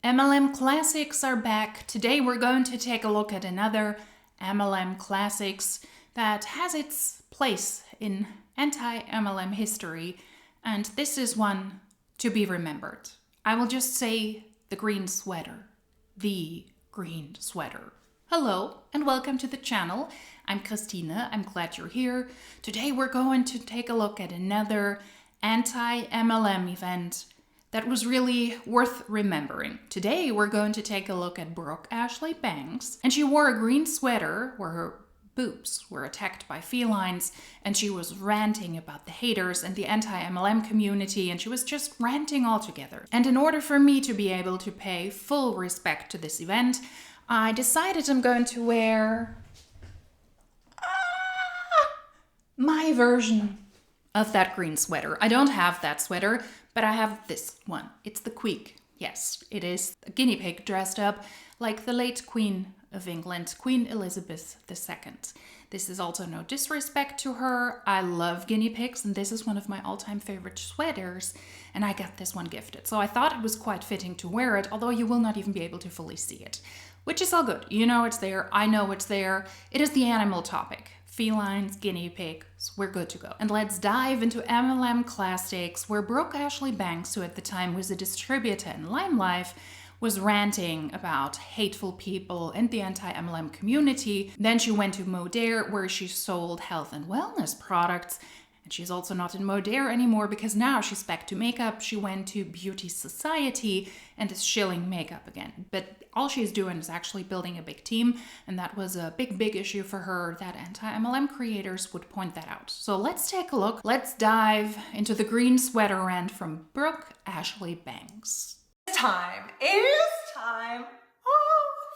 MLM Classics are back. Today we're going to take a look at another MLM Classics that has its place in anti-MLM history, and this is one to be remembered. I will just say the green sweater. The green sweater. Hello and welcome to the channel. I'm Christina. I'm glad you're here. Today we're going to take a look at another anti-MLM event that was really worth remembering. Today we're going to take a look at Brooke Ashley Banks, and she wore a green sweater where her boobs were attacked by felines, and she was ranting about the haters and the anti-MLM community, and she was just ranting altogether. And in order for me to be able to pay full respect to this event, I decided I'm going to wear my version of that green sweater. I don't have that sweater, but I have this one. It's the Queek. Yes, it is a guinea pig dressed up like the late Queen of England, Queen Elizabeth II. This is also no disrespect to her. I love guinea pigs, and this is one of my all-time favorite sweaters, and I got this one gifted. So I thought it was quite fitting to wear it, although you will not even be able to fully see it, which is all good. You know it's there. I know it's there. It is the animal topic. Felines, guinea pigs, we're good to go. And let's dive into MLM Classics, where Brooke Ashley Banks, who at the time was a distributor in LimeLife, was ranting about hateful people and the anti-MLM community. Then she went to Modere, where she sold health and wellness products. And she's also not in Modere anymore because now she's back to makeup. She went to Beautysociety and is shilling makeup again. But all she's doing is actually building a big team, and that was a big issue for her that anti-MLM creators would point that out. So let's take a look. Let's dive into the green sweater rant from Brooke Ashley Banks. It is time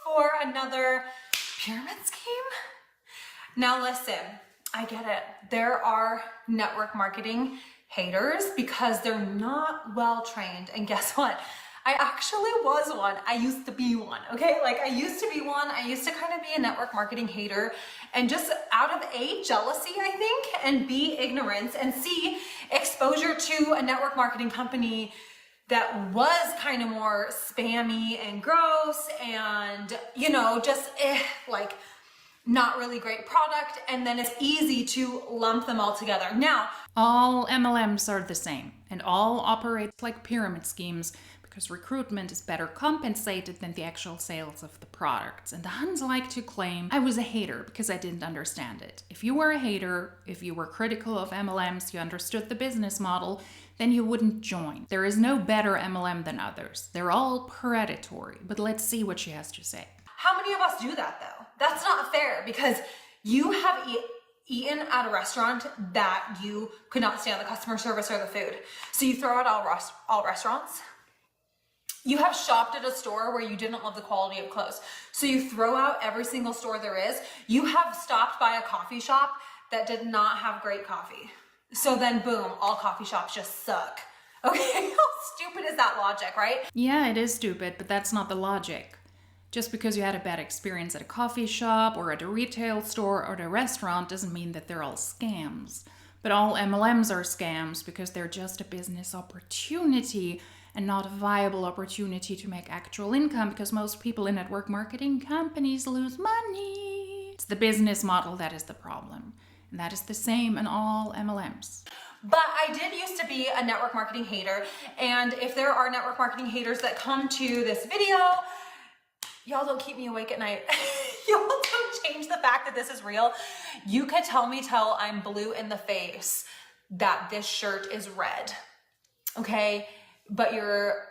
for another pyramid scheme. Now listen, I get it. There are network marketing haters because they're not well trained. And guess what? I actually was one. I used to be one, okay? Like I used to be one. I used to kind of be a network marketing hater, and just out of A, jealousy, I think, and B, ignorance, and C, exposure to a network marketing company that was kind of more spammy and gross and, you know, just like not really great product, and then it's easy to lump them all together. Now, all MLMs are the same and all operate like pyramid schemes because recruitment is better compensated than the actual sales of the products. And the Huns like to claim I was a hater because I didn't understand it. If you were a hater, if you were critical of MLMs, you understood the business model, then you wouldn't join. There is no better MLM than others. They're all predatory. But let's see what she has to say. how many of us do that though? That's not fair, because you have eaten at a restaurant that you could not stand the customer service or the food. So you throw out all restaurants. You have shopped at a store where you didn't love the quality of clothes. So you throw out every single store there is. You have stopped by a coffee shop that did not have great coffee. So then boom, all coffee shops just suck. Okay, how stupid is that logic, right? Yeah, it is stupid, but that's not the logic. Just because you had a bad experience at a coffee shop or at a retail store or at a restaurant doesn't mean that they're all scams. But all MLMs are scams because they're just a business opportunity and not a viable opportunity to make actual income, because most people in network marketing companies lose money. It's the business model that is the problem. And that is the same in all MLMs. But I did used to be a network marketing hater. And if there are network marketing haters that come to this video, y'all don't keep me awake at night. Y'all don't change the fact that this is real. You could tell me till I'm blue in the face that this shirt is red, okay? But your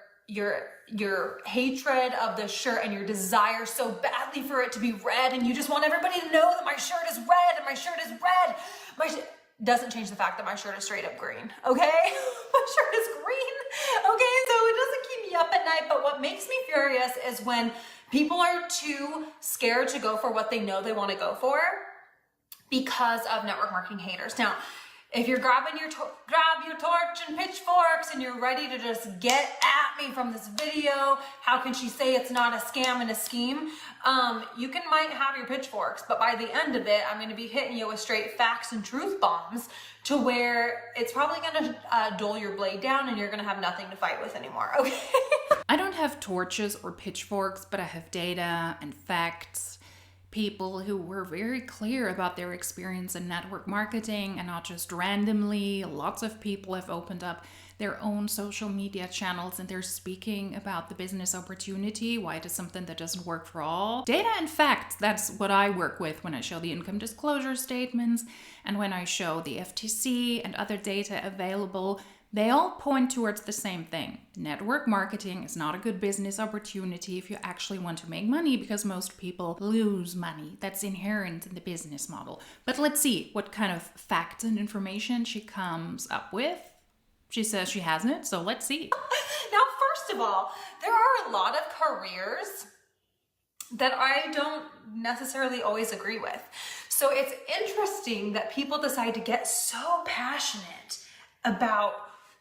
hatred of the shirt and your desire so badly for it to be red, and you just want everybody to know that my shirt is red and my shirt is red, doesn't change the fact that my shirt is straight up green, okay? My shirt is green, okay? So it doesn't keep me up at night, but what makes me furious is when people are too scared to go for what they know they want to go for because of network marketing haters. Now, if you're grabbing grab your torch and pitchforks and you're ready to just get at me from this video, how can she say it's not a scam and a scheme? You might have your pitchforks, but by the end of it, I'm going to be hitting you with straight facts and truth bombs to where it's probably going to dull your blade down and you're going to have nothing to fight with anymore, okay? I don't have torches or pitchforks, but I have data and facts. People who were very clear about their experience in network marketing and not just randomly. Lots of people have opened up their own social media channels and they're speaking about the business opportunity, why it is something that doesn't work for all. Data and facts, that's what I work with when I show the income disclosure statements and when I show the FTC and other data available. They all point towards the same thing. Network marketing is not a good business opportunity if you actually want to make money because most people lose money. That's inherent in the business model. But let's see what kind of facts and information she comes up with. She says she hasn't, so let's see. Now, first of all, there are a lot of careers that I don't necessarily always agree with. So it's interesting that people decide to get so passionate about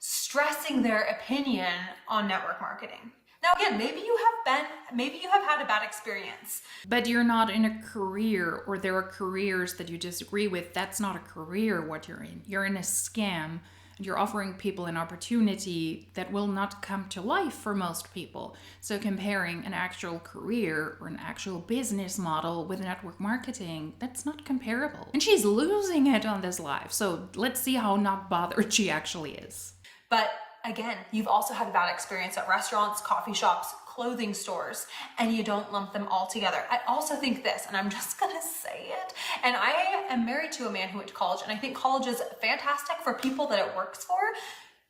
stressing their opinion on network marketing. Now again, maybe you have had a bad experience. But you're not in a career, or there are careers that you disagree with. That's not a career what you're in. You're in a scam. And you're offering people an opportunity that will not come to life for most people. So comparing an actual career or an actual business model with network marketing, that's not comparable. And she's losing it on this live. So let's see how not bothered she actually is. But again, you've also had a bad experience at restaurants, coffee shops, clothing stores, and you don't lump them all together. I also think this, and I'm just gonna say it, and I am married to a man who went to college, and I think college is fantastic for people that it works for.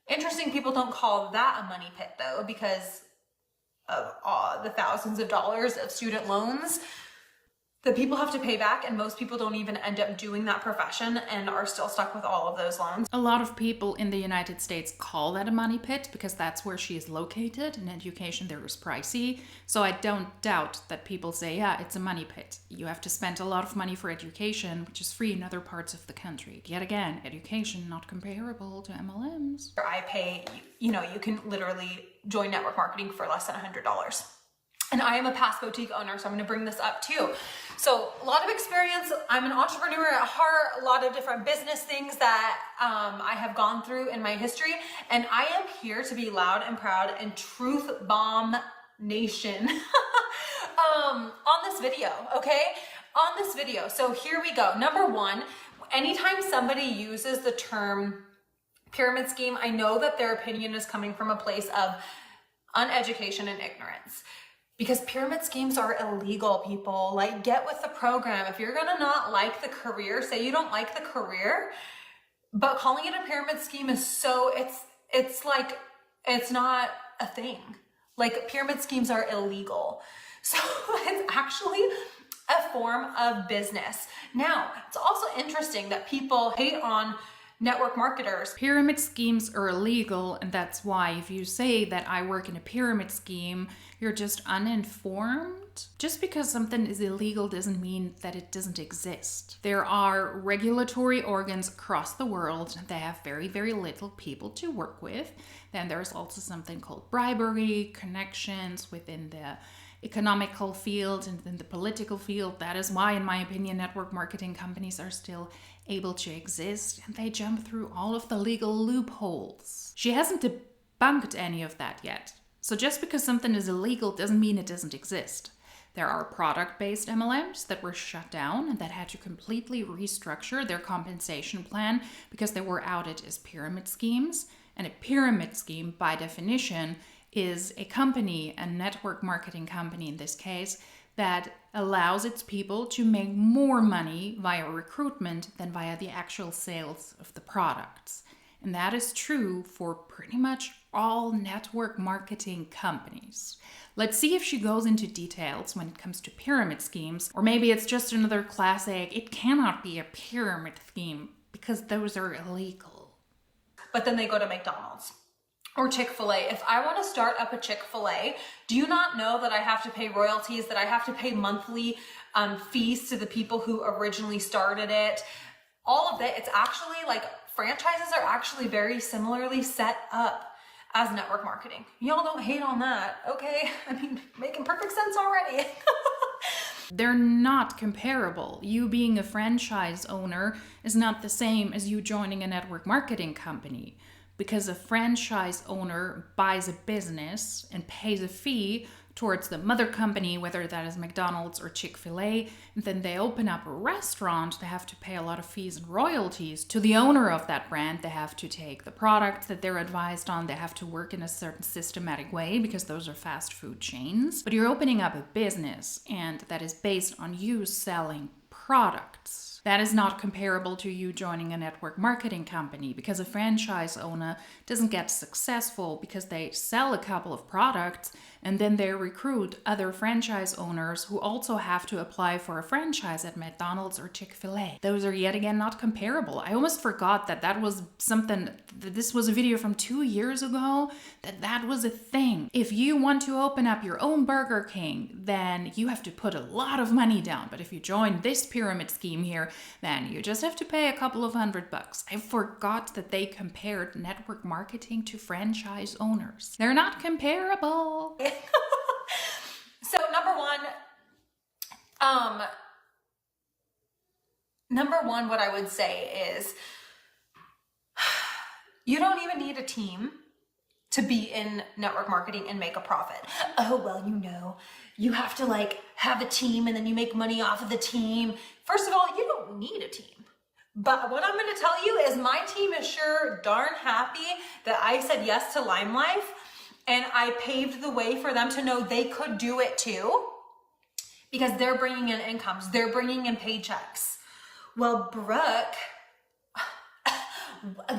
Interesting, people don't call that a money pit though, because of the thousands of dollars of student loans that people have to pay back, and most people don't even end up doing that profession and are still stuck with all of those loans. A lot of people in the United States call that a money pit because that's where she is located, and education there is pricey. So I don't doubt that people say, yeah, it's a money pit. You have to spend a lot of money for education, which is free in other parts of the country. Yet again, education not comparable to MLMs. I pay, you can literally join network marketing for less than $100. And I am a past boutique owner, so I'm gonna bring this up too. So a lot of experience. I'm an entrepreneur at heart, a lot of different business things that I have gone through in my history. And I am here to be loud and proud and truth bomb nation on this video, okay? On this video. So here we go. Number one, anytime somebody uses the term pyramid scheme, I know that their opinion is coming from a place of uneducation and ignorance. Because pyramid schemes are illegal, people. Like, get with the program. If you're gonna not like the career, say you don't like the career, but calling it a pyramid scheme is so, it's like, it's not a thing. Like, pyramid schemes are illegal. So it's actually a form of business. Now, it's also interesting that people hate on network marketers. Pyramid schemes are illegal, and that's why if you say that I work in a pyramid scheme, you're just uninformed. Just because something is illegal doesn't mean that it doesn't exist. There are regulatory organs across the world that have very, very little people to work with. Then there's also something called bribery, connections within the economical field and in the political field. That is why, in my opinion, network marketing companies are still able to exist, and they jump through all of the legal loopholes. She hasn't debunked any of that yet. So just because something is illegal doesn't mean it doesn't exist. There are product-based MLMs that were shut down and that had to completely restructure their compensation plan because they were outed as pyramid schemes. And a pyramid scheme, by definition, is a company, a network marketing company in this case, that allows its people to make more money via recruitment than via the actual sales of the products. And that is true for pretty much all network marketing companies. Let's see if she goes into details when it comes to pyramid schemes, or maybe it's just another classic, it cannot be a pyramid scheme because those are illegal. But then they go to McDonald's or Chick-fil-A. If I want to start up a Chick-fil-A, do you not know that I have to pay royalties, that I have to pay monthly fees to the people who originally started it? All of that, it's actually like franchises are actually very similarly set up as network marketing. Y'all don't hate on that, okay? I mean, making perfect sense already. They're not comparable. You being a franchise owner is not the same as you joining a network marketing company. because a franchise owner buys a business and pays a fee towards the mother company, whether that is McDonald's or Chick-fil-A, and then they open up a restaurant, they have to pay a lot of fees and royalties to the owner of that brand. They have to take the products that they're advised on, they have to work in a certain systematic way because those are fast food chains. But you're opening up a business, and that is based on you selling products. That is not comparable to you joining a network marketing company, because a franchise owner doesn't get successful because they sell a couple of products and then they recruit other franchise owners who also have to apply for a franchise at McDonald's or Chick-fil-A. Those are yet again not comparable. I almost forgot that was something, that this was a video from 2 years ago, that was a thing. If you want to open up your own Burger King, then you have to put a lot of money down. But if you join this pyramid scheme here, then you just have to pay a couple of $100. I forgot that they compared network marketing to franchise owners. They're not comparable. So number one, what I would say is you don't even need a team to be in network marketing and make a profit. Oh, well, you have to have a team and then you make money off of the team. First of all, you don't need a team. But what I'm going to tell you is my team is sure darn happy that I said yes to LimeLife, and I paved the way for them to know they could do it too, because they're bringing in incomes, they're bringing in paychecks. Well, Brooke,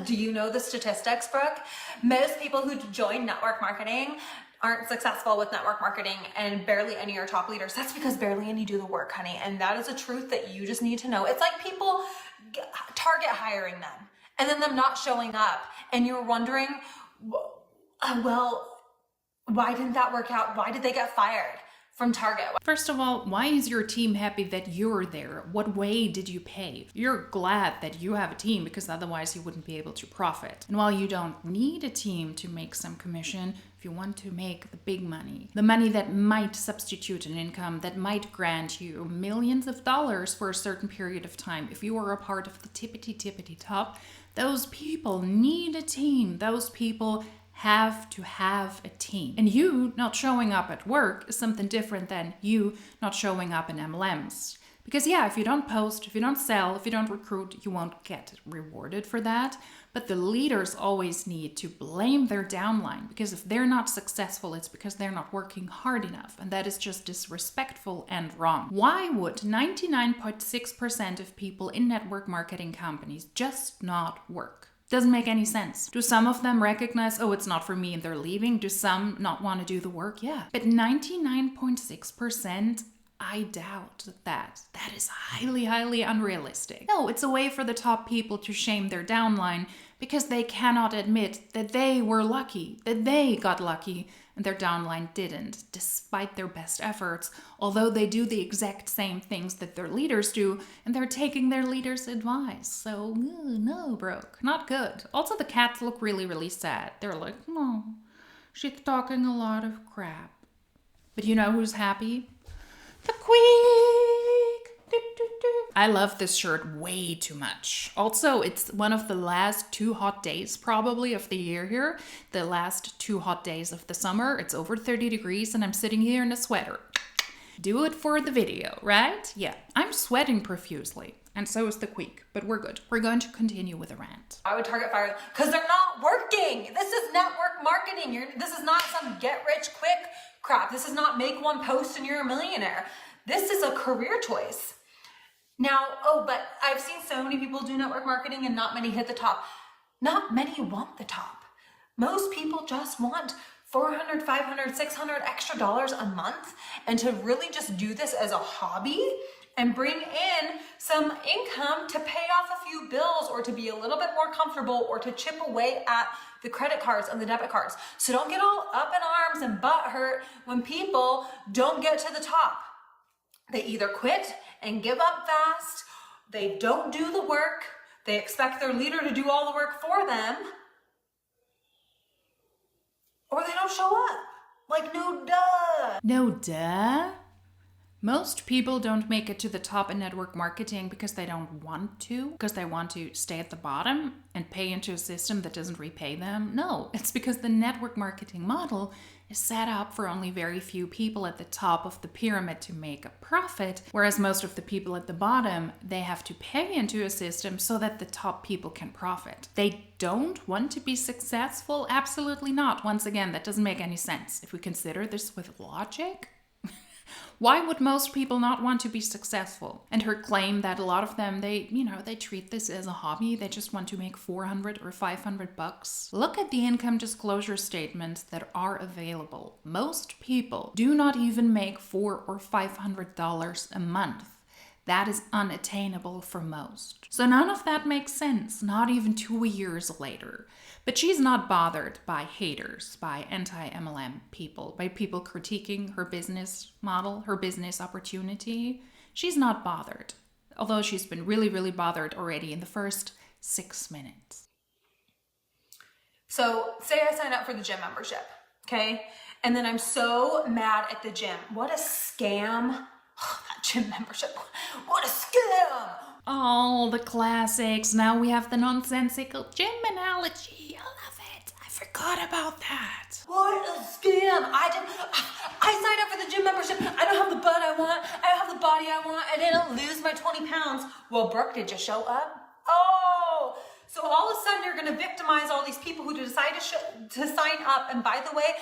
do you know the statistics, Brooke? Most people who join network marketing aren't successful with network marketing, and barely any are top leaders. That's because barely any do the work, honey. And that is a truth that you just need to know. It's like people target hiring them and then them not showing up, and you're wondering, well, why didn't that work out? Why did they get fired from Target? First of all, why is your team happy that you're there? What way did you pave? You're glad that you have a team, because otherwise you wouldn't be able to profit. And while you don't need a team to make some commission, if you want to make the big money, the money that might substitute an income, that might grant you millions of dollars for a certain period of time, if you are a part of the tippity top, those people need a team. Those people have to have a team. And you not showing up at work is something different than you not showing up in MLMs. Because yeah, if you don't post, if you don't sell, if you don't recruit, you won't get rewarded for that. But the leaders always need to blame their downline, because if they're not successful, it's because they're not working hard enough. And that is just disrespectful and wrong. Why would 99.6% of people in network marketing companies just not work? Doesn't make any sense. Do some of them recognize, oh, it's not for me, and they're leaving? Do some not want to do the work? Yeah. But 99.6%, I doubt that. That is highly, highly unrealistic. No, it's a way for the top people to shame their downline, because they cannot admit that they were lucky, that they got lucky, and their downline didn't, despite their best efforts, although they do the exact same things that their leaders do, and they're taking their leaders' advice. So, no, Brooke, not good. Also, the cats look really, really sad. They're like, oh, she's talking a lot of crap. But you know who's happy? The Queen! I love this shirt way too much. Also, it's one of the last 2 hot days probably of the year here. The last 2 hot days of the summer. It's over 30 degrees and I'm sitting here in a sweater. Do it for the video, right? Yeah, I'm sweating profusely. And so is the Queek, but we're good. We're going to continue with the rant. I would target fire because they're not working. This is network marketing. This is not some get rich quick crap. This is not make one post and you're a millionaire. This is a career choice. Now, but I've seen so many people do network marketing and not many hit the top. Not many want the top. Most people just want $400, $500, $600 extra dollars a month, and to really just do this as a hobby and bring in some income to pay off a few bills, or to be a little bit more comfortable, or to chip away at the credit cards and the debit cards. So don't get all up in arms and butt hurt when people don't get to the top. They either quit and give up fast, they don't do the work, they expect their leader to do all the work for them, or they don't show up. Like, no duh. No duh? Most people don't make it to the top in network marketing because they don't want to, because they want to stay at the bottom and pay into a system that doesn't repay them. No, it's because the network marketing model is set up for only very few people at the top of the pyramid to make a profit, whereas most of the people at the bottom, they have to pay into a system so that the top people can profit. They don't want to be successful? Absolutely not. Once again, that doesn't make any sense. If we consider this with logic, why would most people not want to be successful? And her claim that a lot of them, they treat this as a hobby. They just want to make $400 or $500. Look at the income disclosure statements that are available. Most people do not even make $400 or $500 a month. That is unattainable for most. So none of that makes sense, not even 2 years later. But she's not bothered by haters, by anti-MLM people, by people critiquing her business model, her business opportunity. She's not bothered, although she's been really, really bothered already in the first 6 minutes. So say I sign up for the gym membership, okay? And then I'm so mad at the gym. What a scam. Oh, that gym membership. What a scam. Oh, the classics. Now we have the nonsensical gym analogy. I love it. I forgot about that. What a scam. I signed up for the gym membership. I don't have the butt I want. I don't have the body I want. I didn't lose my 20 pounds. Well, Brooke, did you show up? Oh, so all of a sudden you're going to victimize all these people who decide to sign up. And by the way,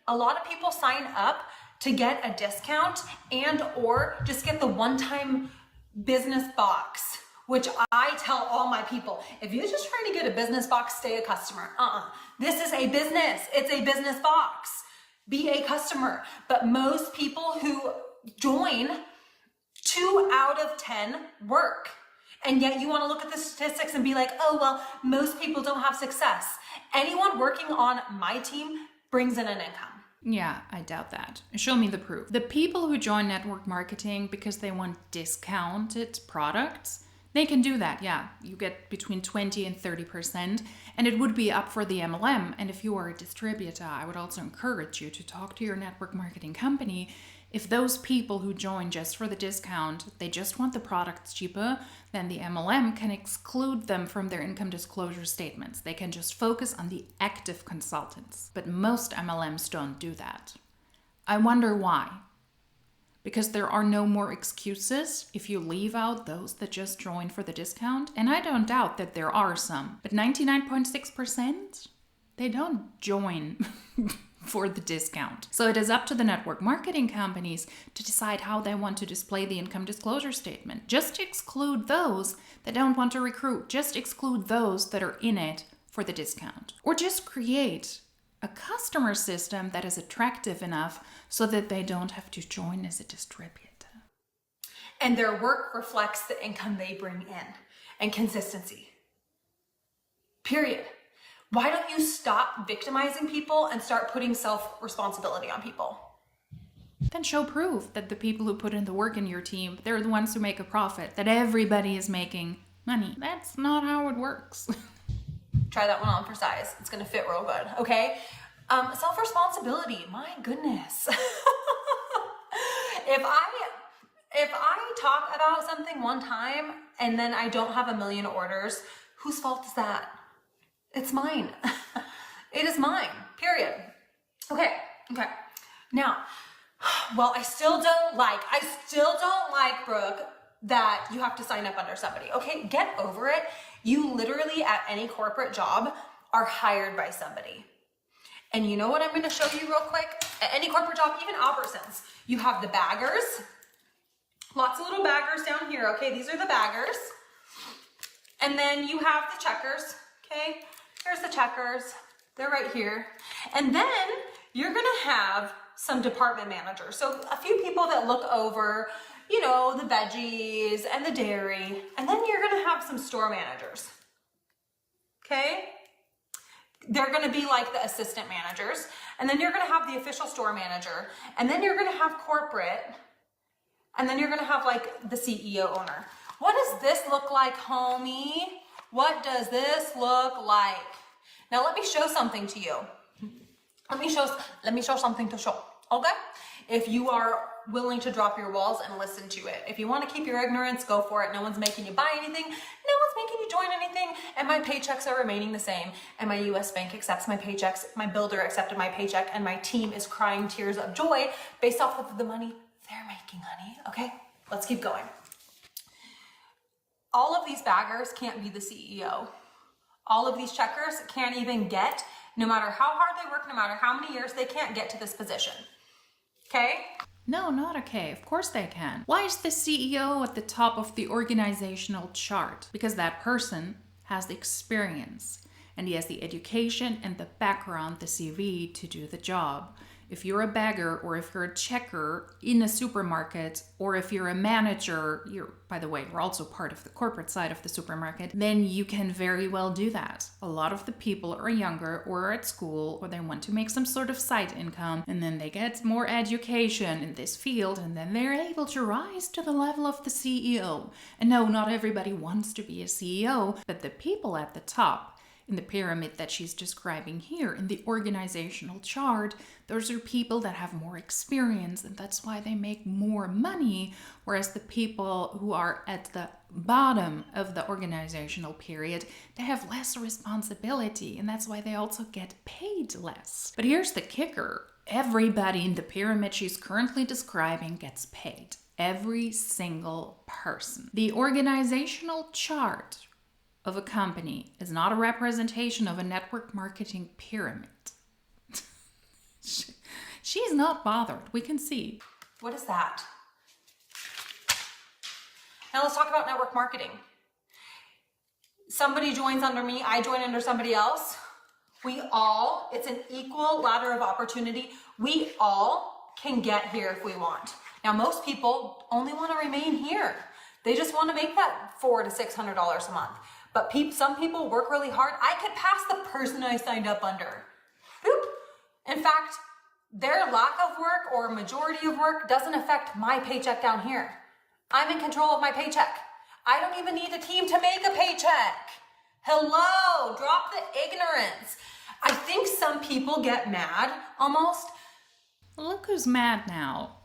a lot of people sign up to get a discount and or just get the one-time business box, which I tell all my people, if you're just trying to get a business box, stay a customer. This is a business. It's a business box. Be a customer. But most people who join, 2 out of 10 work. And yet you want to look at the statistics and be like, oh, well, most people don't have success. Anyone working on my team brings in an income. Yeah, I doubt that. Show me the proof. The people who join network marketing because they want discounted products, they can do that, yeah. You get between 20 and 30%, and it would be up for the MLM. And if you are a distributor, I would also encourage you to talk to your network marketing company. If those people who join just for the discount, they just want the products cheaper, then the MLM can exclude them from their income disclosure statements. They can just focus on the active consultants. But most MLMs don't do that. I wonder why. Because there are no more excuses if you leave out those that just join for the discount. And I don't doubt that there are some. But 99.6%, they don't join for the discount. So it is up to the network marketing companies to decide how they want to display the income disclosure statement. Just exclude those that don't want to recruit. Just exclude those that are in it for the discount. Or just create a customer system that is attractive enough so that they don't have to join as a distributor. And their work reflects the income they bring in and consistency. Period. Why don't you stop victimizing people and start putting self-responsibility on people? Then show proof that the people who put in the work in your team, they're the ones who make a profit, that everybody is making money. That's not how it works. Try that one on for size. It's gonna fit real good, okay? Self-responsibility, my goodness. If I talk about something one time and then I don't have a million orders, whose fault is that? It's mine. It is mine, period. Okay. Now, well, I still don't like, Brooke, that you have to sign up under somebody. Okay, get over it. You literally at any corporate job are hired by somebody. And you know what I'm gonna show you real quick? At any corporate job, even Albertsons, you have the baggers. Lots of little baggers down here, okay? These are the baggers. And then you have the checkers, okay? Here's the checkers, they're right here. And then you're gonna have some department managers. So a few people that look over, you know, the veggies and the dairy. And then you're gonna have some store managers, okay? They're gonna be like the assistant managers. And then you're gonna have the official store manager. And then you're gonna have corporate. And then you're gonna have like the CEO owner. What does this look like, homie? What does this look like? Now let me show something to you. Let me show something to show, okay? If you are willing to drop your walls and listen to it. If you want to keep your ignorance, go for it. No one's making you buy anything. No one's making you join anything. And my paychecks are remaining the same. And my US bank accepts my paychecks. My builder accepted my paycheck. And my team is crying tears of joy based off of the money they're making, honey. Okay, let's keep going. All of these baggers can't be the CEO. All of these checkers can't even get, no matter how hard they work, no matter how many years, they can't get to this position. Okay? No, not okay. Of course they can. Why is the CEO at the top of the organizational chart? Because that person has the experience and he has the education and the background, the CV, to do the job. If you're a bagger or if you're a checker in a supermarket or if you're a manager, by the way, we're also part of the corporate side of the supermarket, then you can very well do that. A lot of the people are younger or are at school or they want to make some sort of side income and then they get more education in this field and then they're able to rise to the level of the CEO. And no, not everybody wants to be a CEO, but the people at the top in the pyramid that she's describing here in the organizational chart, those are people that have more experience and that's why they make more money, whereas the people who are at the bottom of the organizational period, they have less responsibility and that's why they also get paid less. But here's the kicker. Everybody in the pyramid she's currently describing gets paid. Every single person. The organizational chart of a company is not a representation of a network marketing pyramid. She's not bothered. We can see. What is that? Now let's talk about network marketing. Somebody joins under me, I join under somebody else. It's an equal ladder of opportunity. We all can get here if we want. Now most people only want to remain here. They just want to make that $400 to $600 a month. But some people work really hard. I could pass the person I signed up under. Boop. In fact, their lack of work or majority of work doesn't affect my paycheck down here. I'm in control of my paycheck. I don't even need a team to make a paycheck. Hello, drop the ignorance. I think some people get mad almost. Look who's mad now.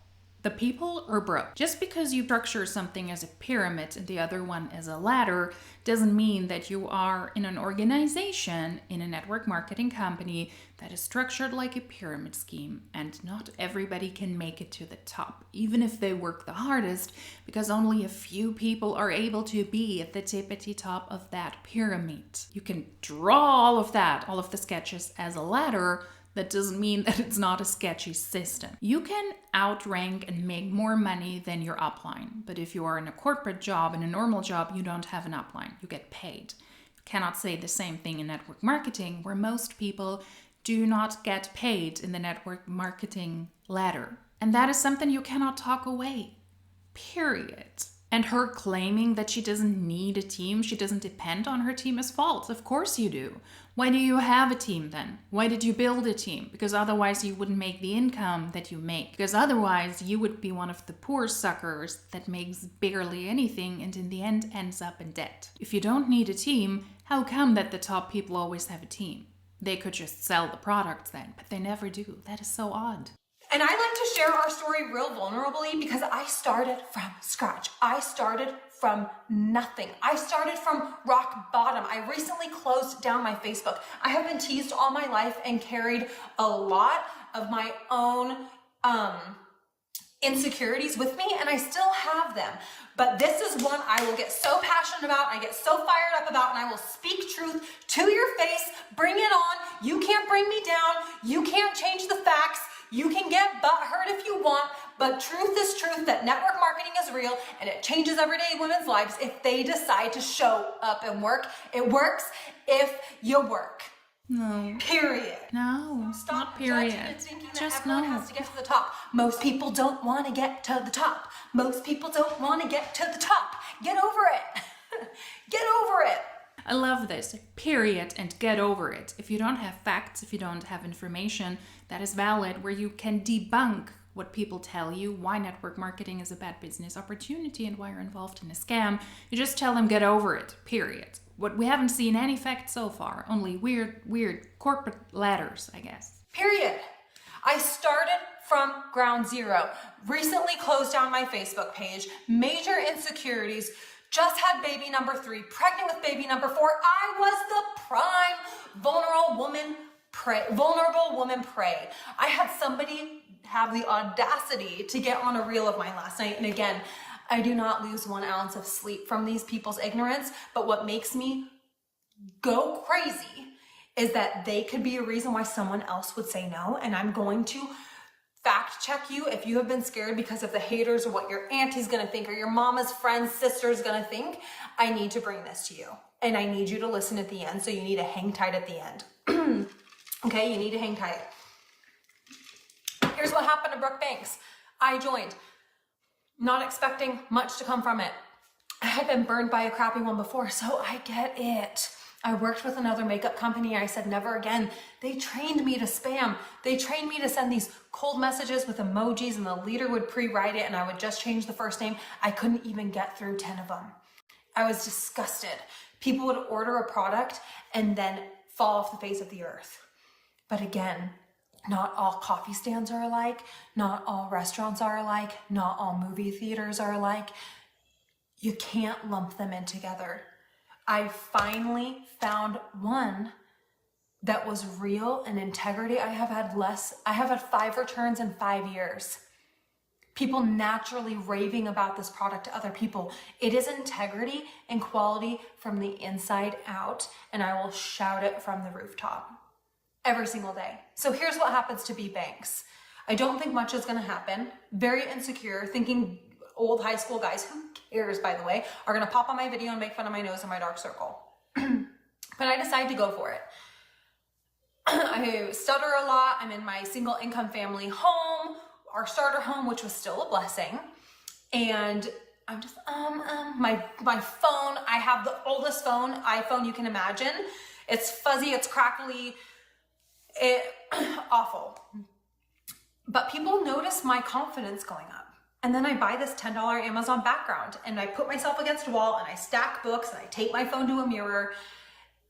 The people or Brooke. Just because you structure something as a pyramid and the other one as a ladder doesn't mean that you are in an organization, in a network marketing company that is structured like a pyramid scheme, and not everybody can make it to the top, even if they work the hardest, because only a few people are able to be at the tippity top of that pyramid. You can draw all of the sketches as a ladder. That doesn't mean that it's not a sketchy system. You can outrank and make more money than your upline. But if you are in a corporate job, in a normal job, you don't have an upline. You get paid. You cannot say the same thing in network marketing, where most people do not get paid in the network marketing ladder. And that is something you cannot talk away. Period. And her claiming that she doesn't need a team, she doesn't depend on her team, is false. Of course you do. Why do you have a team then? Why did you build a team? Because otherwise you wouldn't make the income that you make. Because otherwise you would be one of the poor suckers that makes barely anything and in the end ends up in debt. If you don't need a team, how come that the top people always have a team? They could just sell the products then, but they never do. That is so odd. And I like to share our story real vulnerably because I started from scratch. I started from nothing. I started from rock bottom. I recently closed down my Facebook. I have been teased all my life and carried a lot of my own insecurities with me, and I still have them. But this is one I will get so passionate about, I get so fired up about, and I will speak truth to your face. Bring it on. You can't bring me down. You can't change the facts. You can get butthurt if you want, but truth is truth that network marketing is real and it changes everyday women's lives if they decide to show up and work. It works if you work. No. Period. No, Stop not period. judging and thinking that Just everyone no. has to get to the top. Most people don't want to get to the top. Most people don't want to get to the top. Get over it. Get over it. I love this. Period, and get over it. If you don't have facts, if you don't have information that is valid, where you can debunk what people tell you, why network marketing is a bad business opportunity and why you're involved in a scam, you just tell them get over it. Period. What we haven't seen any facts so far, only weird corporate ladders, I guess. Period. I started from ground zero, recently closed down my Facebook page, major insecurities, just had baby number 3, pregnant with baby number 4. I was the prime vulnerable woman prey. I had somebody have the audacity to get on a reel of mine last night. And again, I do not lose 1 ounce of sleep from these people's ignorance, but what makes me go crazy is that they could be a reason why someone else would say no. And I'm going to fact check you if you have been scared because of the haters or what your auntie's gonna think or your mama's friend's sister's gonna think. I need to bring this to you and I need you to listen at the end. So you need to hang tight at the end. Okay, you need to hang tight. Here's what happened to Brooke Banks. I joined, not expecting much to come from it. I had been burned by a crappy one before, so I get it. I worked with another makeup company. I said, never again. They trained me to spam. They trained me to send these cold messages with emojis and the leader would pre-write it and I would just change the first name. I couldn't even get through 10 of them. I was disgusted. People would order a product and then fall off the face of the earth. But again, not all coffee stands are alike. Not all restaurants are alike. Not all movie theaters are alike. You can't lump them in together. I finally found one that was real and integrity. I have had 5 returns in 5 years. People naturally raving about this product to other people. It is integrity and quality from the inside out, and I will shout it from the rooftop every single day. So here's what happens to B Banks. I don't think much is gonna happen. Very insecure, thinking old high school guys, who cares by the way, are gonna pop on my video and make fun of my nose and my dark circle. But I decided to go for it. I stutter a lot. I'm in my single income family home, our starter home, which was still a blessing. And I'm just, my phone, I have the oldest iPhone you can imagine. It's fuzzy, it's crackly, awful. But people notice my confidence going up. And then I buy this $10 Amazon background and I put myself against a wall and I stack books and I tape my phone to a mirror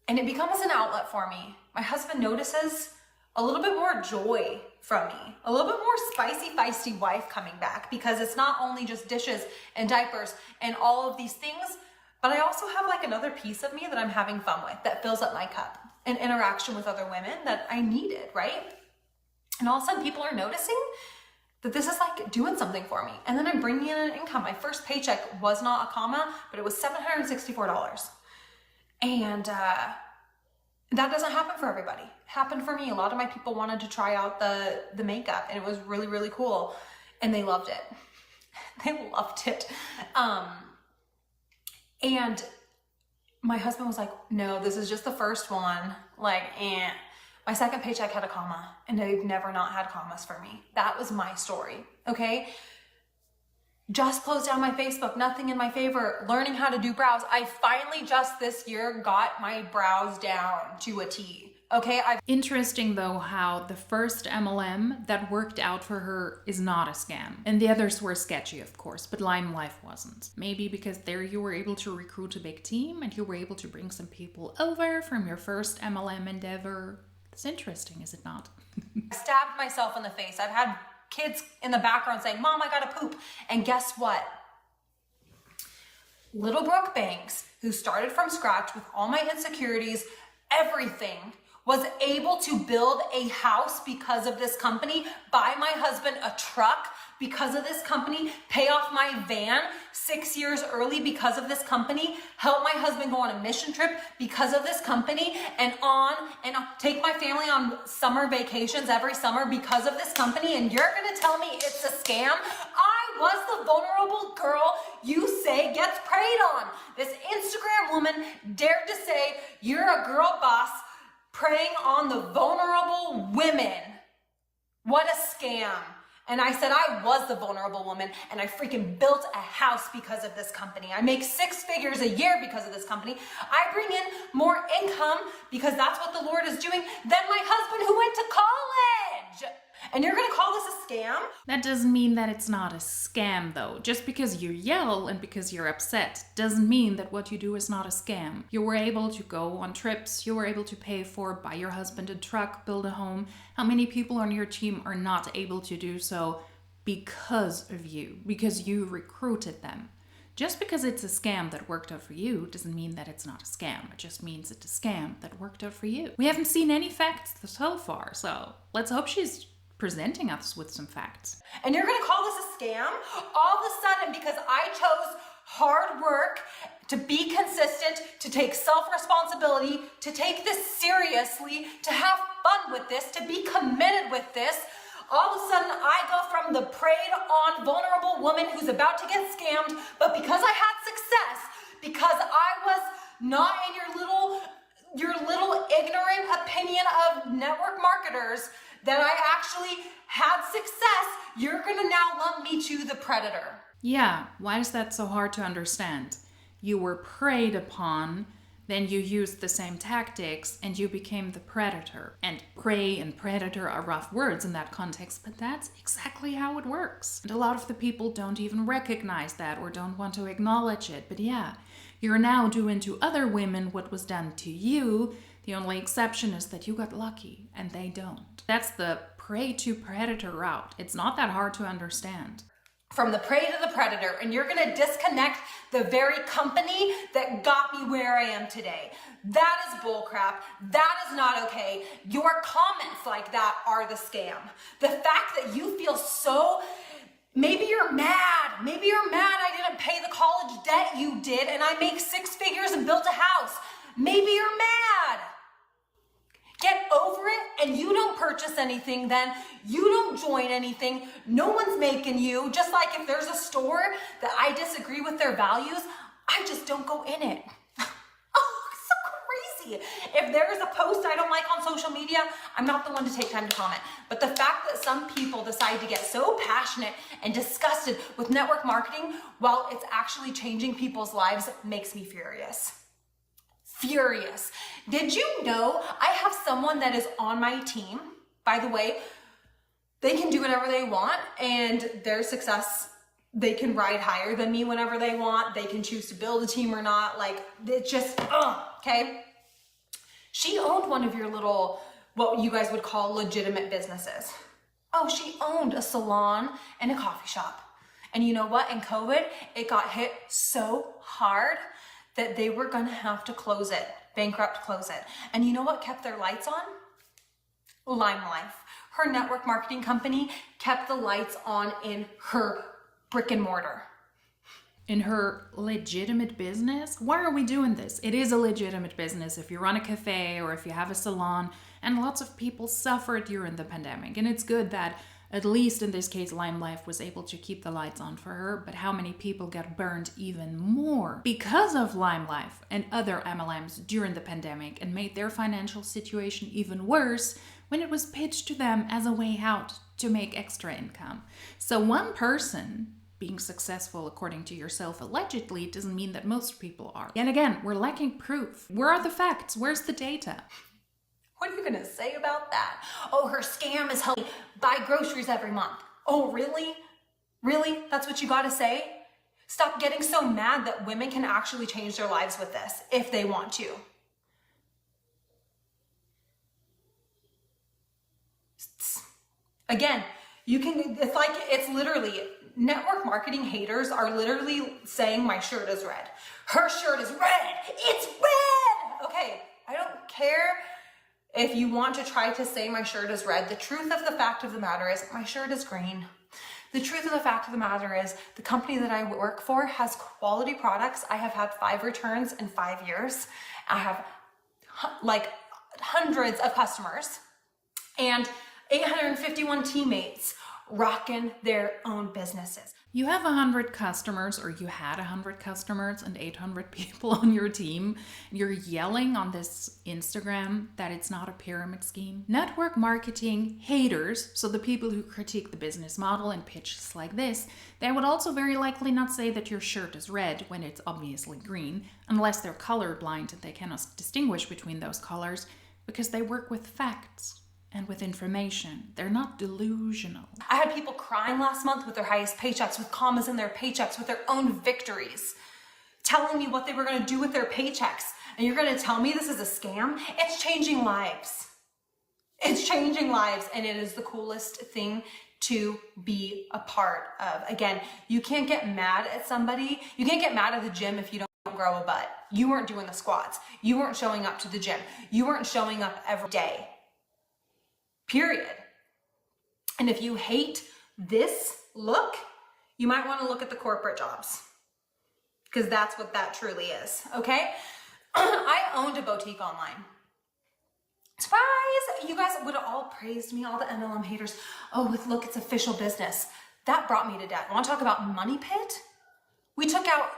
and it becomes an outlet for me. My husband notices a little bit more joy from me, a little bit more spicy, feisty wife coming back because it's not only just dishes and diapers and all of these things, but I also have like another piece of me that I'm having fun with that fills up my cup and interaction with other women that I needed, right? And all of a sudden people are noticing that this is like doing something for me. And then I'm bringing in an income. My first paycheck was not a comma, but it was $764. And that doesn't happen for everybody. It happened for me. A lot of my people wanted to try out the makeup and it was really, really cool. And they loved it. They loved it. And my husband was like, no, this is just the first one. Like, My second paycheck had a comma, and they've never not had commas for me. That was my story, okay? Just closed down my Facebook, nothing in my favor, learning how to do brows. I finally just this year got my brows down to a T. Okay, Interesting though how the first MLM that worked out for her is not a scam. And the others were sketchy, of course, but LimeLife wasn't. Maybe because there you were able to recruit a big team and you were able to bring some people over from your first MLM endeavor. It's interesting, is it not? I stabbed myself in the face. I've had kids in the background saying, Mom, I gotta poop. And guess what? Little Brooke Banks, who started from scratch with all my insecurities, everything, was able to build a house because of this company, buy my husband a truck because of this company, pay off my van 6 years early because of this company, help my husband go on a mission trip because of this company, and take my family on summer vacations every summer because of this company, and you're gonna tell me it's a scam? I was the vulnerable girl you say gets preyed on. This Instagram woman dared to say you're a girl boss preying on the vulnerable women. What a scam. And I said I was the vulnerable woman, and I freaking built a house because of this company. I make 6 figures a year because of this company. I bring in more income because that's what the Lord is doing than my husband who went to college. And you're gonna call this a scam? That doesn't mean that it's not a scam, though. Just because you yell and because you're upset doesn't mean that what you do is not a scam. You were able to go on trips, you were able to pay for, buy your husband a truck, build a home. How many people on your team are not able to do so because of you, because you recruited them? Just because it's a scam that worked out for you doesn't mean that it's not a scam. It just means it's a scam that worked out for you. We haven't seen any facts so far, so let's hope she's presenting us with some facts. And you're gonna call this a scam? All of a sudden, because I chose hard work, to be consistent, to take self-responsibility, to take this seriously, to have fun with this, to be committed with this, all of a sudden I go from the preyed on vulnerable woman who's about to get scammed, but because I had success, because I was not in your little ignorant opinion of network marketers, that I actually had success, you're gonna now lump me to the predator. Yeah, why is that so hard to understand? You were preyed upon, then you used the same tactics and you became the predator. And prey and predator are rough words in that context, but that's exactly how it works. And a lot of the people don't even recognize that or don't want to acknowledge it. But yeah, you're now doing to other women what was done to you. The only exception is that you got lucky and they don't. That's the prey to predator route. It's not that hard to understand. From the prey to the predator, and you're gonna disconnect the very company that got me where I am today. That is bullcrap. That is not okay. Your comments like that are the scam. The fact that you feel so, maybe you're mad I didn't pay the college debt you did and I make 6 figures and built a house. Maybe you're mad. Get over it, and you don't purchase anything then. You don't join anything. No one's making you. Just like if there's a store that I disagree with their values, I just don't go in it. Oh, it's so crazy. If there's a post I don't like on social media, I'm not the one to take time to comment. But the fact that some people decide to get so passionate and disgusted with network marketing while it's actually changing people's lives makes me furious. Furious. Did you know I have someone that is on my team? By the way, they can do whatever they want and their success, they can ride higher than me whenever they want. They can choose to build a team or not. Like, it's just, okay? She owned one of your little, what you guys would call legitimate businesses. Oh, she owned a salon and a coffee shop. And you know what? In COVID, it got hit so hard that they were gonna have to close it, bankrupt, close it. And you know what kept their lights on? LimeLife. Her network marketing company kept the lights on in her brick and mortar. In her legitimate business? Why are we doing this? It is a legitimate business if you run a cafe or if you have a salon, and lots of people suffered during the pandemic. And it's good that, at least in this case, LimeLife was able to keep the lights on for her, but how many people got burned even more because of LimeLife and other MLMs during the pandemic and made their financial situation even worse when it was pitched to them as a way out to make extra income. So one person being successful according to yourself allegedly doesn't mean that most people are. And again, we're lacking proof. Where are the facts? Where's the data? What are you gonna say about that? Oh, her scam is helping buy groceries every month. Oh, really? Really? That's what you gotta say? Stop getting so mad that women can actually change their lives with this if they want to. Again, you can, it's literally, network marketing haters are literally saying my shirt is red. Her shirt is red. It's red. Okay, I don't care if you want to try to say my shirt is red. The truth of the fact of the matter is my shirt is green. The truth of the fact of the matter is the company that I work for has quality products. I have had 5 returns in 5 years. I have like hundreds of customers and 851 teammates rocking their own businesses. You have 100 customers, or you had 100 customers and 800 people on your team. You're yelling on this Instagram that it's not a pyramid scheme. Network marketing haters, so the people who critique the business model and pitches like this, they would also very likely not say that your shirt is red when it's obviously green, unless they're colorblind and they cannot distinguish between those colors, because they work with facts. and with information. They're not delusional. I had people crying last month with their highest paychecks, with commas in their paychecks, with their own victories, telling me what they were going to do with their paychecks. And you're going to tell me this is a scam? It's changing lives. It's changing lives, and it is the coolest thing to be a part of. Again, you can't get mad at somebody. You can't get mad at the gym if you don't grow a butt. You weren't doing the squats. You weren't showing up to the gym. You weren't showing up every day. Period. And if you hate this look, you might want to look at the corporate jobs, because that's what that truly is. Okay? I owned a boutique online. Surprise! You guys would have all praised me, all the MLM haters. Oh, look, it's official business. That brought me to debt. Want to talk about money pit? We took out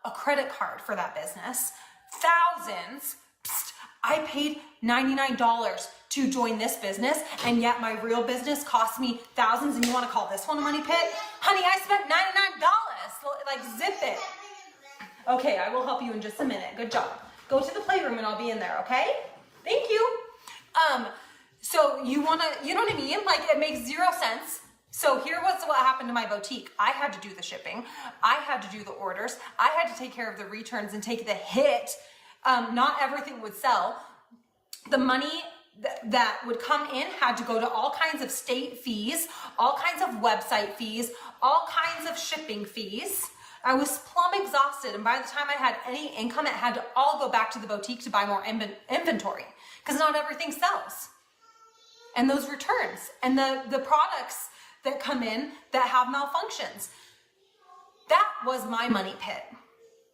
a credit card for that business. Thousands. Psst, I paid $99 to join this business, and yet my real business cost me thousands, and you want to call this one a money pit? Honey, I spent $99. Like, zip it. Okay, I will help you in just a minute. Good job. Go to the playroom and I'll be in there, okay? Thank you. So you want to, you know what I mean? Like, it makes zero sense. So here was what happened to my boutique. I had to do the shipping. I had to do the orders. I had to take care of the returns and take the hit. Not everything would sell. The money that would come in had to go to all kinds of state fees, all kinds of website fees, all kinds of shipping fees. I was plumb exhausted, and by the time I had any income, it had to all go back to the boutique to buy more inventory, because not everything sells. And those returns and the products that come in that have malfunctions. That was my money pit.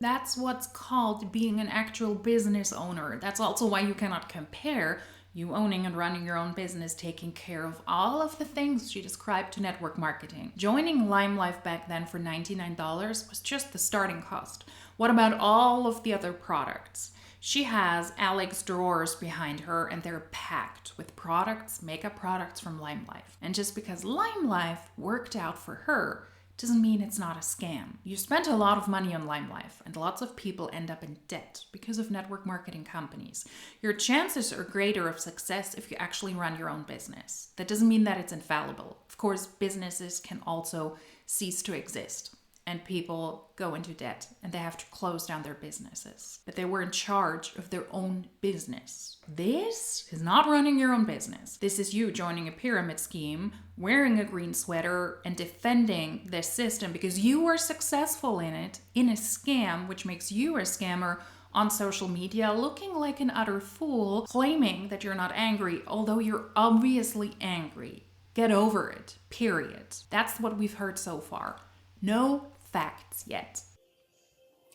That's what's called being an actual business owner. That's also why you cannot compare you owning and running your own business, taking care of all of the things she described to network marketing. Joining LimeLife back then for $99 was just the starting cost. What about all of the other products? She has Alex drawers behind her, and they're packed with products, makeup products from LimeLife. And just because LimeLife worked out for her doesn't mean it's not a scam. You spent a lot of money on LimeLife, and lots of people end up in debt because of network marketing companies. Your chances are greater of success if you actually run your own business. That doesn't mean that it's infallible. Of course, businesses can also cease to exist, and people go into debt, and they have to close down their businesses. But they were in charge of their own business. This is not running your own business. This is you joining a pyramid scheme, wearing a green sweater, and defending this system because you were successful in it, in a scam, which makes you a scammer on social media, looking like an utter fool, claiming that you're not angry, although you're obviously angry. Get over it, period. That's what we've heard so far. No facts yet.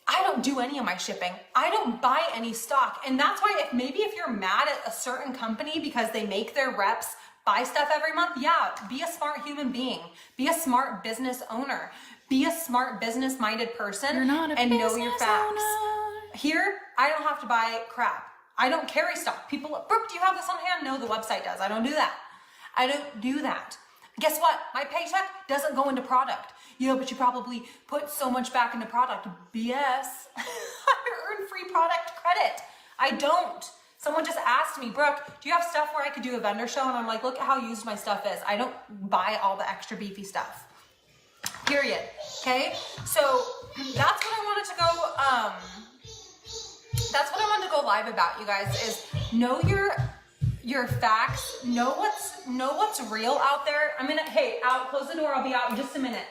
I don't do any of my shipping. I don't buy any stock. And that's why if you're mad at a certain company because they make their reps buy stuff every month, yeah, be a smart human being. Be a smart business owner. Be a smart business-minded person. You're not a and business know your facts. owner. Here, I don't have to buy crap. I don't carry stock. People, Brooke, do you have this on hand? No, the website does. I don't do that. I don't do that. Guess what? My paycheck doesn't go into product. Yeah, but you probably put so much back into product. BS. I earn free product credit. I don't. Someone just asked me, Brooke, do you have stuff where I could do a vendor show? And I'm like, look at how used my stuff is. I don't buy all the extra beefy stuff. Period. Okay? So that's what I wanted to go, that's what I wanted to go live about, you guys, is know your facts, know what's real out there. I'm gonna, hey, out, close the door, I'll be out in just a minute.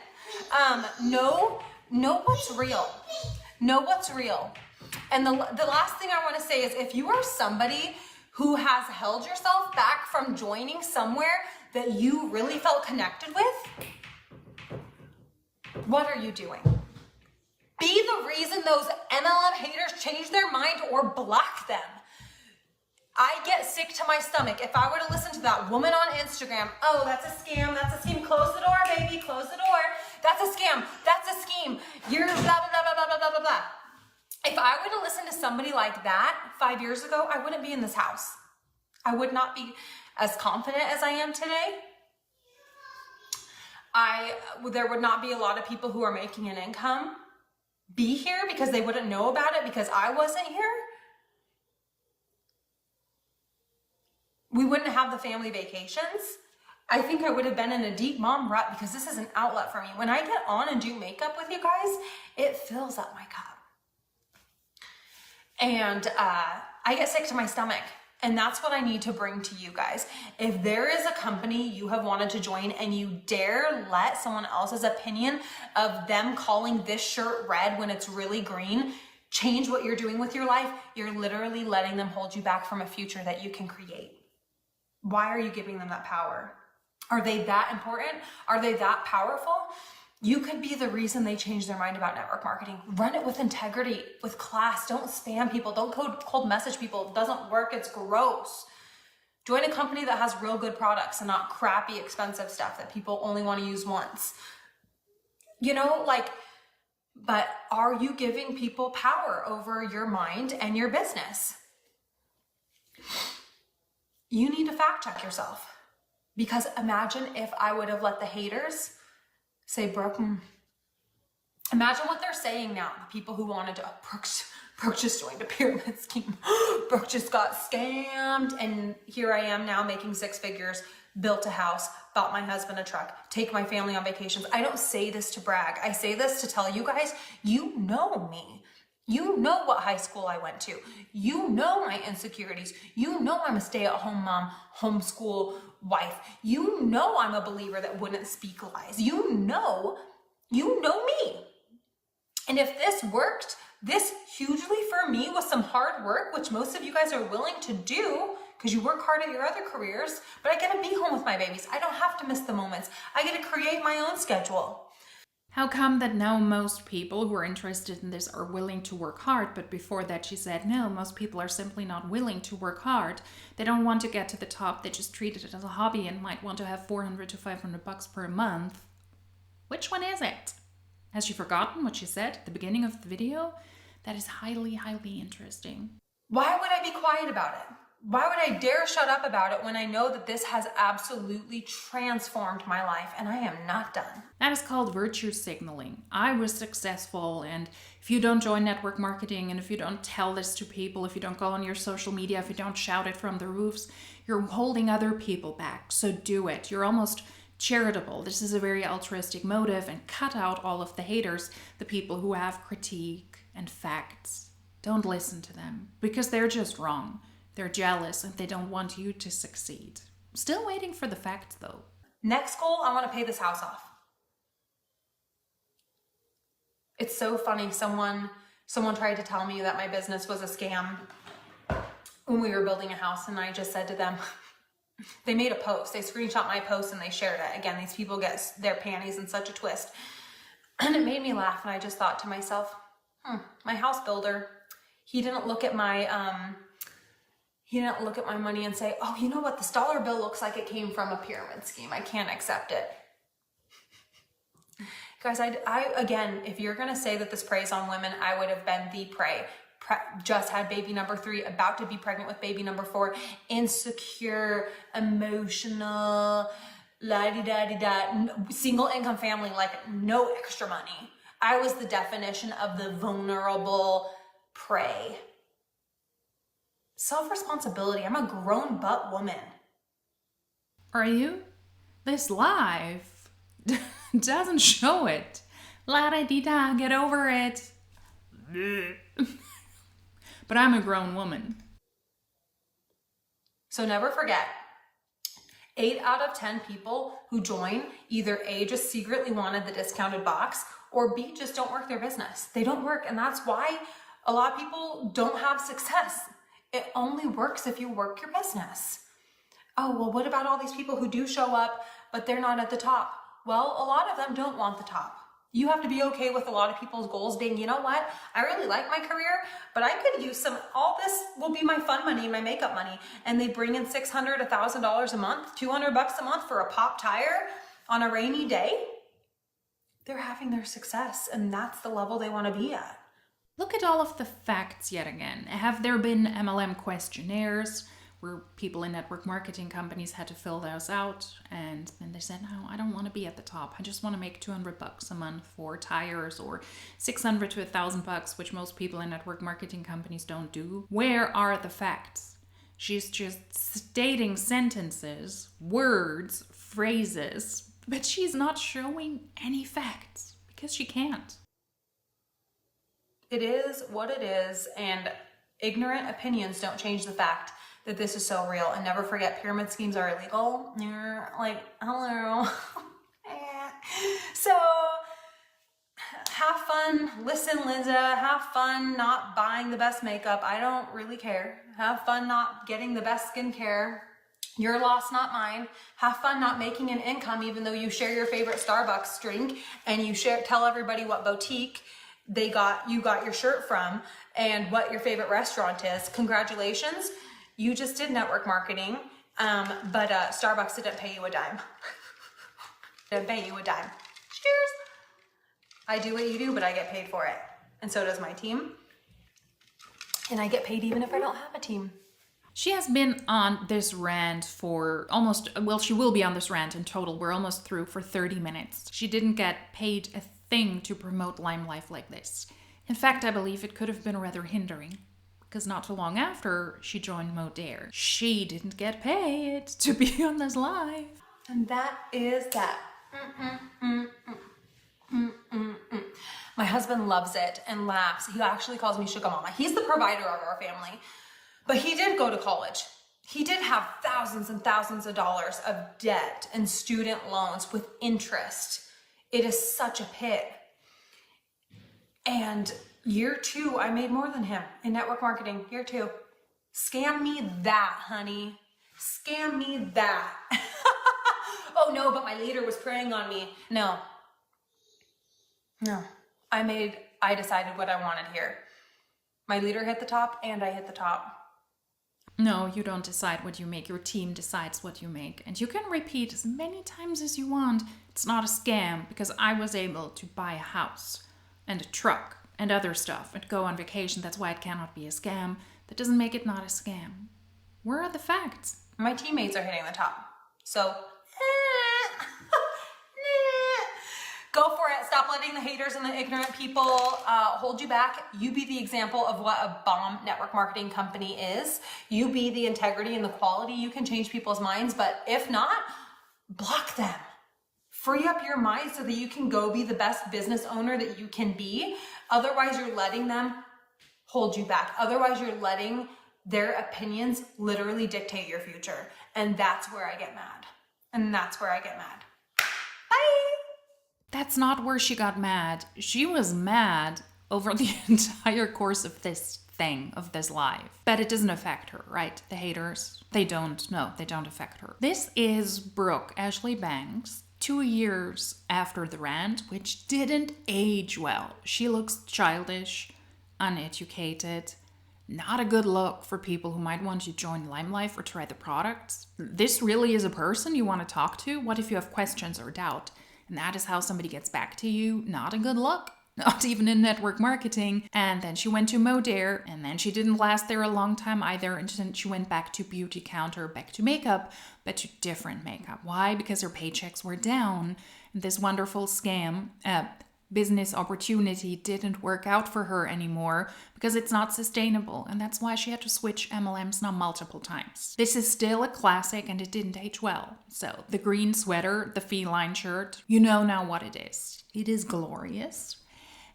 Know what's real. Know what's real. And the last thing I want to say is, if you are somebody who has held yourself back from joining somewhere that you really felt connected with, what are you doing? Be the reason those MLM haters change their mind or block them. I get sick to my stomach if I were to listen to that woman on Instagram. Oh, that's a scam. That's a scheme. Close the door, baby. Close the door. That's a scam. That's a scheme. You're blah, blah, blah, blah, blah, blah, blah, blah. If I were to listen to somebody like that 5 years ago, I wouldn't be in this house. I would not be as confident as I am today. There would not be a lot of people who are making an income be here because they wouldn't know about it because I wasn't here. We wouldn't have the family vacations. I think I would have been in a deep mom rut because this is an outlet for me. When I get on and do makeup with you guys, it fills up my cup. And I get sick to my stomach. And that's what I need to bring to you guys. If there is a company you have wanted to join and you dare let someone else's opinion of them calling this shirt red when it's really green change what you're doing with your life, you're literally letting them hold you back from a future that you can create. Why are you giving them that power? Are they that important? Are they that powerful? You could be the reason they change their mind about network marketing. Run it with integrity, with class. Don't spam people. Don't cold message people. It doesn't work. It's gross. Join a company that has real good products and not crappy, expensive stuff that people only want to use once. You know, like, but are you giving people power over your mind and your business? You need to fact check yourself. Because imagine if I would have let the haters say, Brooke, imagine what they're saying now. The people who wanted to, Brooke just joined a pyramid scheme. Brooke just got scammed. And here I am now making 6 figures, built a house, bought my husband a truck, take my family on vacations. I don't say this to brag. I say this to tell you guys, you know me. You know what high school I went to. You know my insecurities. You know I'm a stay-at-home mom, homeschool wife. You know I'm a believer that wouldn't speak lies. You know me. And if this worked, this hugely for me was some hard work, which most of you guys are willing to do because you work hard at your other careers, but I get to be home with my babies. I don't have to miss the moments. I get to create my own schedule. How come that now most people who are interested in this are willing to work hard, but before that she said, no, most people are simply not willing to work hard. They don't want to get to the top. They just treat it as a hobby and might want to have $400 to $500 per month. Which one is it? Has she forgotten what she said at the beginning of the video? That is highly, highly interesting. Why would I be quiet about it? Why would I dare shut up about it when I know that this has absolutely transformed my life and I am not done? That is called virtue signaling. I was successful, and if you don't join network marketing and if you don't tell this to people, if you don't go on your social media, if you don't shout it from the roofs, you're holding other people back. So do it. You're almost charitable. This is a very altruistic motive, and cut out all of the haters, the people who have critique and facts. Don't listen to them because they're just wrong. They're jealous and they don't want you to succeed. Still waiting for the facts though. Next goal, I want to pay this house off. It's so funny. Someone tried to tell me that my business was a scam when we were building a house, and I just said to them, they made a post. They screenshot my post and they shared it. Again, these people get their panties in such a twist. And it made me laugh, and I just thought to myself, my house builder, he didn't look at my money and say, oh, you know what? This dollar bill looks like it came from a pyramid scheme. I can't accept it. Guys, I again, if you're going to say that this preys on women, I would have been the prey. Just had baby number 3, about to be pregnant with baby number 4, insecure, emotional, la-di-da-di-da, single income family, like no extra money. I was the definition of the vulnerable prey. Self-responsibility. I'm a grown butt woman. Are you? This life doesn't show it. La-da-di-da, get over it. But I'm a grown woman. So never forget, 8 out of 10 people who join either A, just secretly wanted the discounted box, or B, just don't work their business. They don't work, and that's why a lot of people don't have success. It only works if you work your business. Oh, well, what about all these people who do show up, but they're not at the top? Well, a lot of them don't want the top. You have to be okay with a lot of people's goals being, you know what? I really like my career, but I could use all this will be my fun money, my makeup money. And they bring in $600, $1,000 a month, $200 a month for a pop tire on a rainy day. They're having their success, and that's the level they want to be at. Look at all of the facts yet again. Have there been MLM questionnaires where people in network marketing companies had to fill those out, and then they said, no, I don't want to be at the top. I just want to make $200 a month for tires, or $600 to $1,000, which most people in network marketing companies don't do. Where are the facts? She's just stating sentences, words, phrases, but she's not showing any facts because she can't. It is what it is, and ignorant opinions don't change the fact that this is so real. And never forget, pyramid schemes are illegal. You're like, hello. So have fun. Listen, Liza, have fun not buying the best makeup. I don't really care. Have fun not getting the best skincare. Your loss, not mine. Have fun not making an income, even though you share your favorite Starbucks drink and you tell everybody what boutique you got your shirt from and what your favorite restaurant is. Congratulations. You just did network marketing, but Starbucks didn't pay you a dime. Didn't pay you a dime. Cheers. I do what you do, but I get paid for it. And so does my team. And I get paid even if I don't have a team. She has been on this rant for she will be on this rant in total. We're almost through for 30 minutes. She didn't get paid a thing to promote LimeLife like this. In fact, I believe it could have been rather hindering, because not too long after she joined Modere, she didn't get paid to be on this live. And that is that. My husband loves it and laughs. He actually calls me Sugar Mama. He's the provider of our family, but he did go to college. He did have thousands and thousands of dollars of debt and student loans with interest. It is such a pit. And year 2, I made more than him in network marketing. Year 2. Scam me that, honey. Scam me that. Oh no, but my leader was preying on me. No. I decided what I wanted here. My leader hit the top and I hit the top. No, you don't decide what you make. Your team decides what you make. And you can repeat as many times as you want. It's not a scam, because I was able to buy a house and a truck and other stuff and go on vacation. That's why it cannot be a scam. That doesn't make it not a scam. Where are the facts? My teammates are hitting the top. So, go for it. Stop letting the haters and the ignorant people hold you back. You be the example of what a bomb network marketing company is. You be the integrity and the quality. You can change people's minds, but if not, block them. Free up your mind so that you can go be the best business owner that you can be. Otherwise, you're letting them hold you back. Otherwise, you're letting their opinions literally dictate your future. And that's where I get mad. Bye. That's not where she got mad. She was mad over the entire course of this thing, of this live. But it doesn't affect her, right? The haters, they don't affect her. This is Brooke, Ashley Banks, 2 years after the rant, which didn't age well. She looks childish, uneducated, not a good look for people who might want to join LimeLife or try the products. This really is a person you want to talk to? What if you have questions or doubt? And that is how somebody gets back to you. Not a good look. Not even in network marketing. And then she went to Modere, and then she didn't last there a long time either. And then she went back to beauty counter, back to makeup, but to different makeup. Why? Because her paychecks were down. And this wonderful scam, business opportunity didn't work out for her anymore because it's not sustainable. And that's why she had to switch MLMs now multiple times. This is still a classic and it didn't age well. So the green sweater, the feline shirt, you know now what it is. It is glorious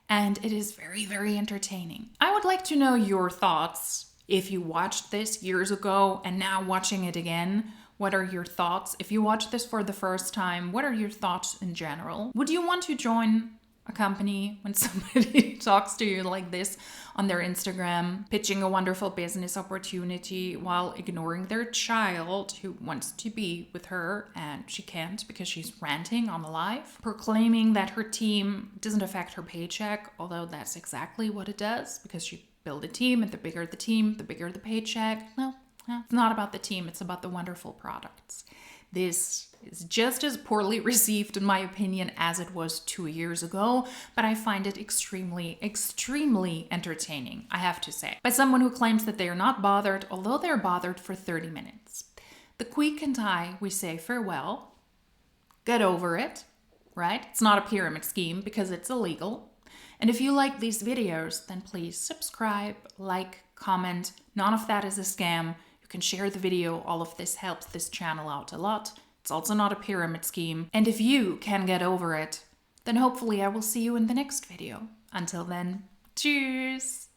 and it is very, very entertaining. I would like to know your thoughts if you watched this years ago and now watching it again. What are your thoughts? If you watched this for the first time, what are your thoughts in general? Would you want to join a company when somebody talks to you like this on their Instagram, pitching a wonderful business opportunity while ignoring their child who wants to be with her and she can't because she's ranting on the live, proclaiming that her team doesn't affect her paycheck, although that's exactly what it does because she built a team and the bigger the team, the bigger the paycheck. No, it's not about the team, it's about the wonderful products. This is just as poorly received, in my opinion, as it was 2 years ago, but I find it extremely, extremely entertaining, I have to say, by someone who claims that they are not bothered, although they're bothered for 30 minutes. The Queek and I, we say farewell, get over it, right? It's not a pyramid scheme because it's illegal. And if you like these videos, then please subscribe, like, comment. None of that is a scam. You can share the video. All of this helps this channel out a lot. It's also not a pyramid scheme. And if you can get over it, then hopefully I will see you in the next video. Until then, cheers!